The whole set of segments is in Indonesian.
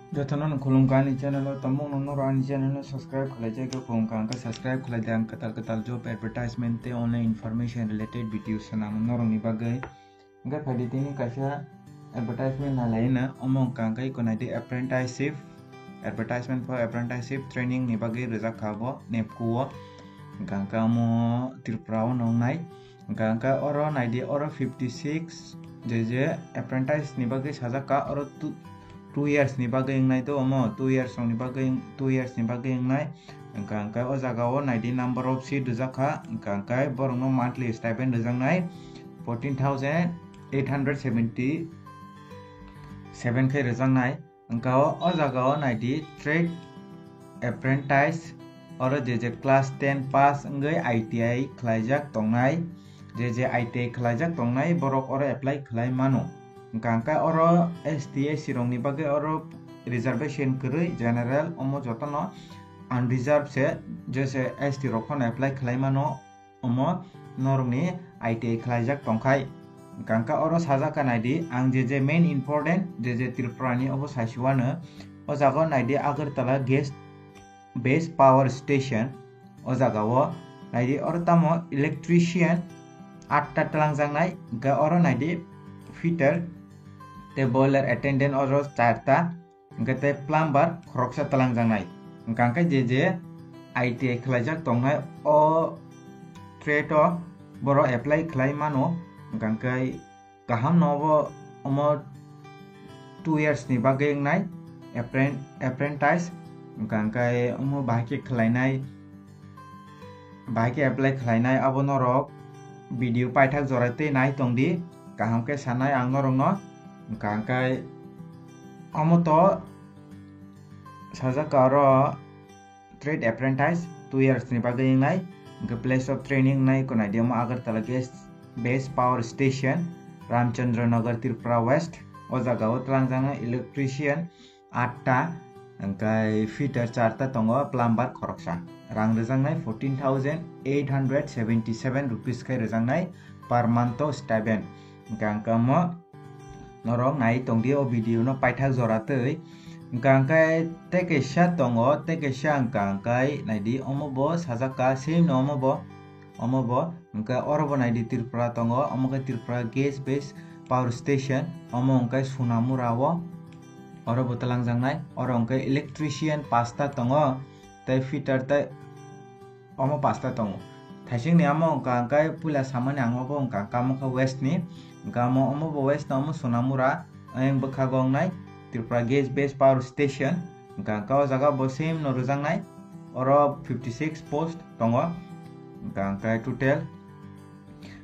Jotonon kulungkani channel tamung nonor ani channel subscribe khalaje ke kulungkan ka subscribe khalaje ang ketal job advertisement te online information related videos sanam norong ni bagai enggak phadi tini kasha advertisement na laina omong kangkai konai de apprenticeship advertisement for apprenticeship training ni bagai rezak khabo nepkuo gangka mo tirprao nongnai gangka oro naidi oro 56 jeje apprentice ni bagai sajaka oro 2 years ni bagai ngai to omo 2 years ni bagai ngai angka o jaga o naidi number of seat jaka angka borong no monthly stipend jangnai 14,877 kai jangnai angka o jaga o naidi trade apprentice oro je class 10 pass ngai ITI khlaijak tongnai je ITI khlaijak tongnai borok oro apply khlai mano gangka oro STA sirong ni bagai oro reservation kri general omo jotono unreserved se jese ST rokon apply khlaimano omo norni ITI khlaijak tongkai gangka oro sajaka naidi ang je main important je Tripurani obo saisiwano o jaga naidi Agartala guest base power station o jaga o naidi oro tamo electrician 8 talangjangnai ga oro naidi fitter te boiler attendant oro 4 te plumber khoroksa talangjangnai gangka je ITI khlaijak tongnai o trade o boro apply khlai mano gangka kaham nobo omo 2 years ni bagai ngai apprentice gangka omo bahake khlainai bahake apply khlainai abo norok video paithak jorate nai tongdi kaham ke sanai ang norong no gangkai omo to sajaka oro trade apprentice 2 years ni bagai ngai the place of training nai konai demo Agartala guest base power station Ramchandra Nagar Tripura West o jaga o tlangjanga electrician 8 angkai fitter 4 tongo plumber khoroksa rang rejangnai 14,877 rupees kai rejangnai per month stipend gangka mo norong nai tongdi o video no paithak joratei gangkai tekesha tongo tekesha gangkai naidi omo bo sajaka same no omo bo angka orobo naidi Tripura tongo omo ka Tripura gas base power station omo angkai Sunamura o orobo talangjangnai oro angkai electrician 5 tongo te fitter te omo 5 tongo thaising ni amo gangkai pula samani angobo gangka mo ka west ni gamo omo bo west omo Sunamura ang bakagong nai Tripura gas base power station gangka o jaga bo same no rejangnai oro 56 post tongo gangka total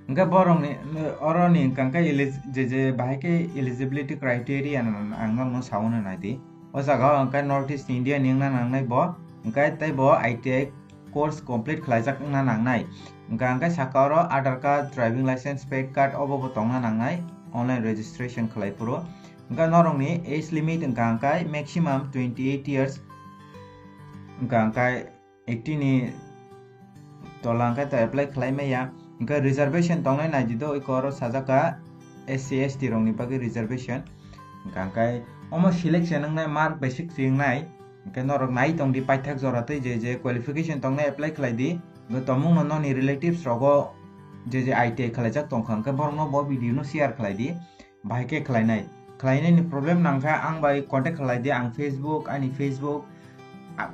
angka borong ni oro ni gangka je bahake eligibility criteria angna mo sauna naidi o jaga angka North East India ningna nangnai bo angka tai bo ITI course complete khlaijak na nangnai angka sakaro Aadhaar card driving license pay card obo bo tongna nangnai online registration khlai puro angka norong ni age limit angka maximum 28 years angka 18 ni tolangka ta apply khlai meya angka reservation tongnai najido ikoro sajaka SC ST rong ni bagi reservation angka omo selection nangnai mark basic singnai angka norok nai tongdi paithak joratei je qualification tongnai apply khlai di go tomung no ni relatives rogo je ITI khlaijak tongkhang ka borno bo video no share khlai di bahike khlainai ni problem nangka ang bai contact khlai di ang Facebook ani Facebook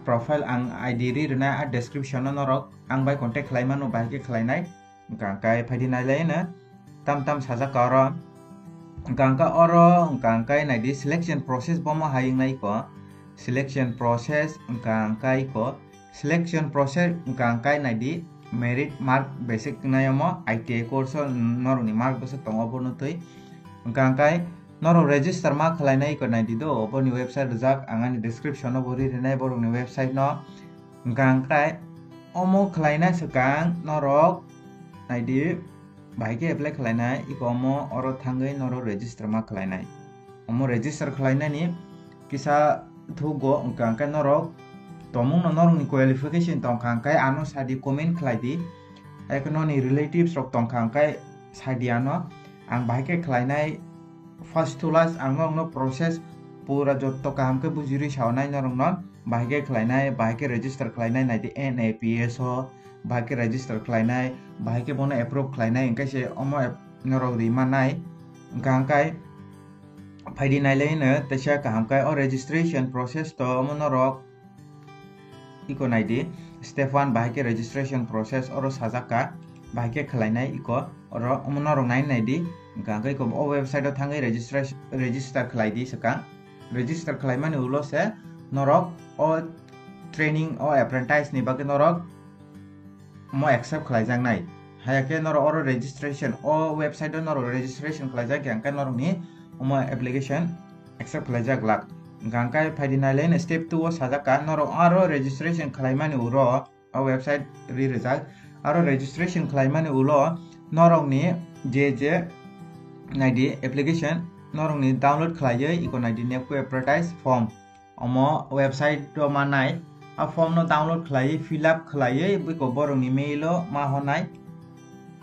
profile ang ID ri rena description no norok ang bai contact khlai mano bahike khlainai gangkai phadi nailai na tam sajaka oro gangka oro gangkai naidi selection process bomo haying nai ko selection process gangkai ko selection process gangkai naidi merit mark basic nayamo ITI course norok ni mark basa tongo bono tei gangkai norok register ma khlainai ko naidi do boni website jak angani description no bori renai borok ni website no gangkai omo khlaina sekang norok naidi bahike apply khlainai ikomo oro thangai norok register ma khlainai omo register khlainai ni kisa thugo gangkai norok tomung no norok ni qualification tongkhangkai ano sadi comment khlaidi ekono ni relatives rok tongkhangkai sadiano ang bahike khlainai first to last ang no process pura jotto kaham ke bujiri shawnai norong no bahike khlainai bahike register khlainai naidi NAPS ho bahike register khlainai bahike bono approve khlainai engkai se omo norok rima nai engkai phaidi nailai no tesha kaham kai o registration process to omo norok iko naidi step 1 bahike registration process oro sajaka bahike khlainai iko oro omo norok naidi engkai ko o website o thangai register khlaidi saka register khlaimani ulo se norok o training o apprentice ni bagui norok mo accept khlaijak nai hayake norok oro registration o website o norok registration khlaijak engkai norok ni mo application accept khlaijak lak engkai phaidi nailai step 2 o sajaka norok aro registration khlaimani uro o website rijak aro registration khlaimani ulo norok ni je naidi application norok ni download khlaiye iko naidi nepku apprentice form omo website to manai a form no download khlaiye fill up khlaiye biko borok ni mail o ma honai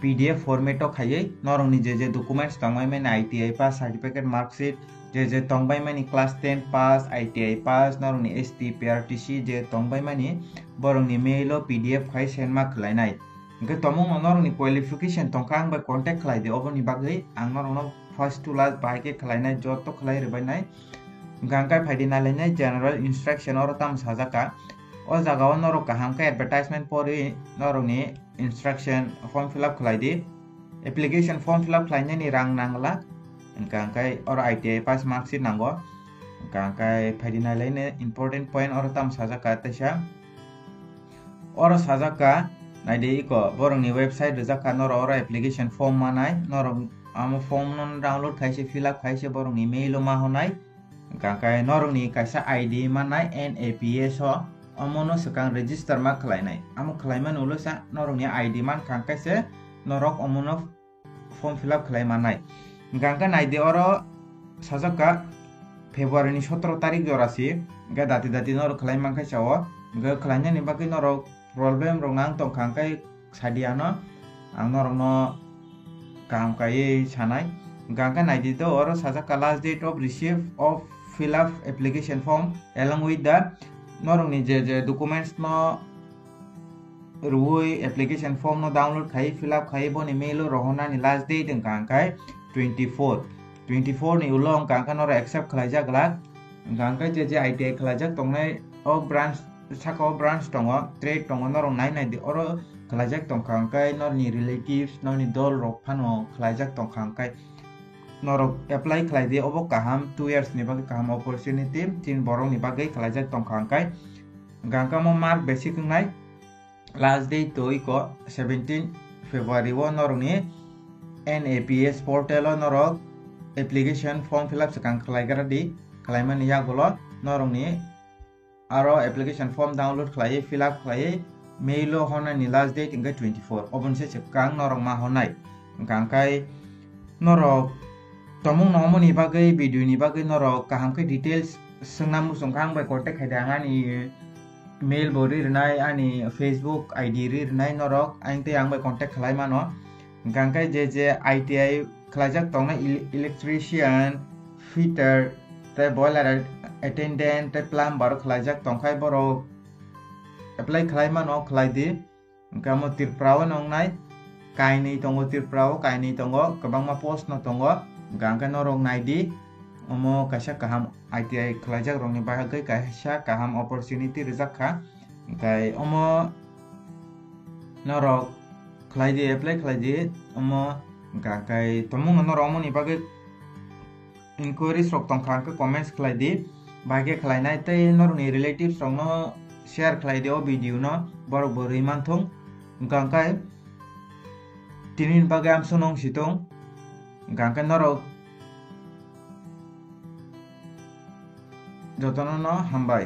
PDF format o khaiye norok ni je documents tongbai mani ITI pass certificate mark sheet je tongbai mani class 10 pass ITI pass norok ni ST PRTC je tongbai mani borok ni mail o PDF khai send ma khlainai engkai tomung norok ni qualification tongkang by contact khlaide oboni bagui ang norok no first to last bahike khlainai jotto khlai rebainai engkai phaidi nailai general instruction oro tam sajaka o jaga o norok kaham kai advertisement pori norok ni instruction form fill up khlaidi application form fill up khlainai ni rang nangla engkai oro ITI pass mark sheet nango engkai phaidi nailai important point oro tam sajaka tesa oro sajaka naidi iko borok ni website rijaka norok oro application form manai norok amo form non download khaise fill up khaise borok ni mail o ma honai engkai norok ni kaisa ID manai NAPS ho amono sekang register ma khlainai amo khlaiman ulo sa norok ni ID man kangkai se norok amono form fill up khlaimanai engkai naidi oro sajaka February ni 17 tarik jorasi engkai dati norok khlaiman khai sao engkai khlaina ni bagui norok problem rok nang tong kangkai sadiano ang norok no kaham kai sanai engkai naidi to oro sajaka last date of receive of fill up application form along with the norok ni je documents no ruoi application form no download khai fill up khai boni mail rohona ni last date engkai 24 ni ulo engkai norok accept khlaijak lak engkai je ITI khlaijak tongnai o branch saka branch tongo trade tongo norok naidi oro khlaijak tongkangkai nor ni relatives nor ni dol rok phano khlaijak tongkangkai norok apply khlaide obo kaham 2 years ni bagui kaham opportunity tin borok ni bagui khlaijak tongkangkai engkai mo mark basic ngai last date to iko 17 February o norok ni NAPS portal o norok application form fill up sekang khlaigara di khlaimani yagulo norok ni aro application form download khlaiye fill up khlaiye mail o hona ni last date engkai 24 obon se sekang norok ma honai engkai norok tomung nomo ni bagui video ni bagui norok kaham ke details sengnam musongkang by contact khaidang ani mail bori rinai ani Facebook ID rinai norok aingte ang by contact khlaimano engkai je ITI khlaijak tongnai electrician fitter te boiler attendant te plumber khlaijak tongkai borok apply khlaimano khlaidi engkai mo tirprao nongnai kaini tongo tirprao kaini tongo kabangma post no tongo engkai norok naidi omo kaisa kaham ITI khlaijak rokni bahagui kaisa kaham opportunity rijakha engkai omo norok khlaidi apply khlaidi omo engkai tomung norok omo ni bagui inquiries rok tongkha ke comments khlaidi bahage khlainai tei norok ni relatives rok no share khlaide o video no borok bo rimanthong engkai tinin bagui am sunong situng engkai norok jotono no hambai।